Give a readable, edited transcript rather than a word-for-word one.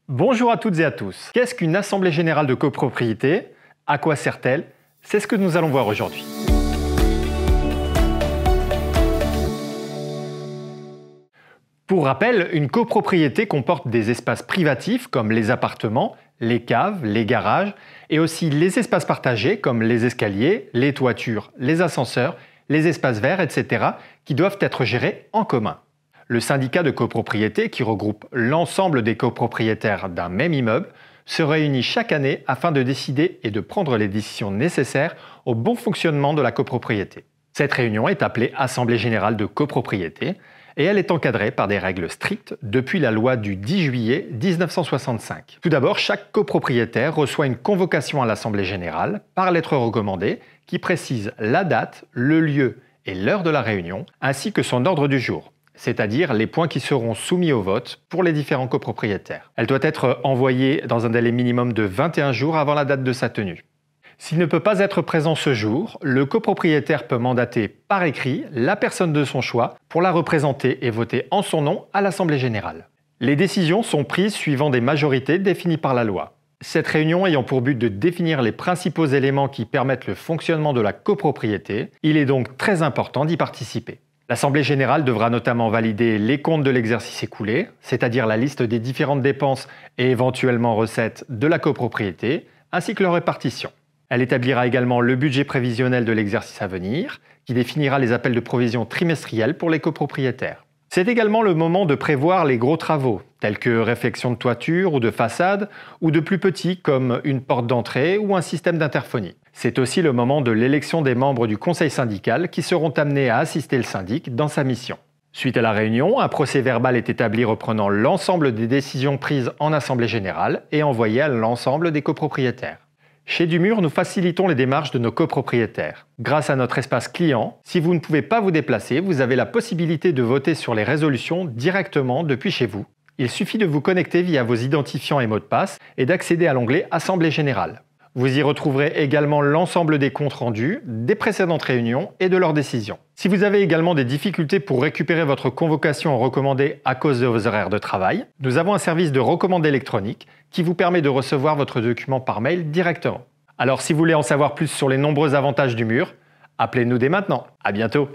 Bonjour à toutes et à tous. Qu'est-ce qu'une assemblée générale de copropriété? À quoi sert-elle? C'est ce que nous allons voir aujourd'hui. Pour rappel, une copropriété comporte des espaces privatifs comme les appartements, les caves, les garages et aussi les espaces partagés comme les escaliers, les toitures, les ascenseurs, les espaces verts, etc. qui doivent être gérés en commun. Le syndicat de copropriété, qui regroupe l'ensemble des copropriétaires d'un même immeuble, se réunit chaque année afin de décider et de prendre les décisions nécessaires au bon fonctionnement de la copropriété. Cette réunion est appelée Assemblée générale de copropriété et elle est encadrée par des règles strictes depuis la loi du 10 juillet 1965. Tout d'abord, chaque copropriétaire reçoit une convocation à l'Assemblée générale par lettre recommandée qui précise la date, le lieu et l'heure de la réunion, ainsi que son ordre du jour, c'est-à-dire les points qui seront soumis au vote pour les différents copropriétaires. Elle doit être envoyée dans un délai minimum de 21 jours avant la date de sa tenue. S'il ne peut pas être présent ce jour, le copropriétaire peut mandater par écrit la personne de son choix pour la représenter et voter en son nom à l'Assemblée générale. Les décisions sont prises suivant des majorités définies par la loi. Cette réunion ayant pour but de définir les principaux éléments qui permettent le fonctionnement de la copropriété, il est donc très important d'y participer. L'Assemblée générale devra notamment valider les comptes de l'exercice écoulé, c'est-à-dire la liste des différentes dépenses et éventuellement recettes de la copropriété, ainsi que leur répartition. Elle établira également le budget prévisionnel de l'exercice à venir, qui définira les appels de provision trimestriels pour les copropriétaires. C'est également le moment de prévoir les gros travaux, tels que réfection de toiture ou de façade, ou de plus petits comme une porte d'entrée ou un système d'interphonie. C'est aussi le moment de l'élection des membres du conseil syndical qui seront amenés à assister le syndic dans sa mission. Suite à la réunion, un procès-verbal est établi reprenant l'ensemble des décisions prises en assemblée générale et envoyé à l'ensemble des copropriétaires. Chez Dumur, nous facilitons les démarches de nos copropriétaires. Grâce à notre espace client, si vous ne pouvez pas vous déplacer, vous avez la possibilité de voter sur les résolutions directement depuis chez vous. Il suffit de vous connecter via vos identifiants et mots de passe et d'accéder à l'onglet Assemblée générale. Vous y retrouverez également l'ensemble des comptes rendus, des précédentes réunions et de leurs décisions. Si vous avez également des difficultés pour récupérer votre convocation recommandée à cause de vos horaires de travail, nous avons un service de recommandé électronique qui vous permet de recevoir votre document par mail directement. Alors si vous voulez en savoir plus sur les nombreux avantages du mur, appelez-nous dès maintenant. À bientôt.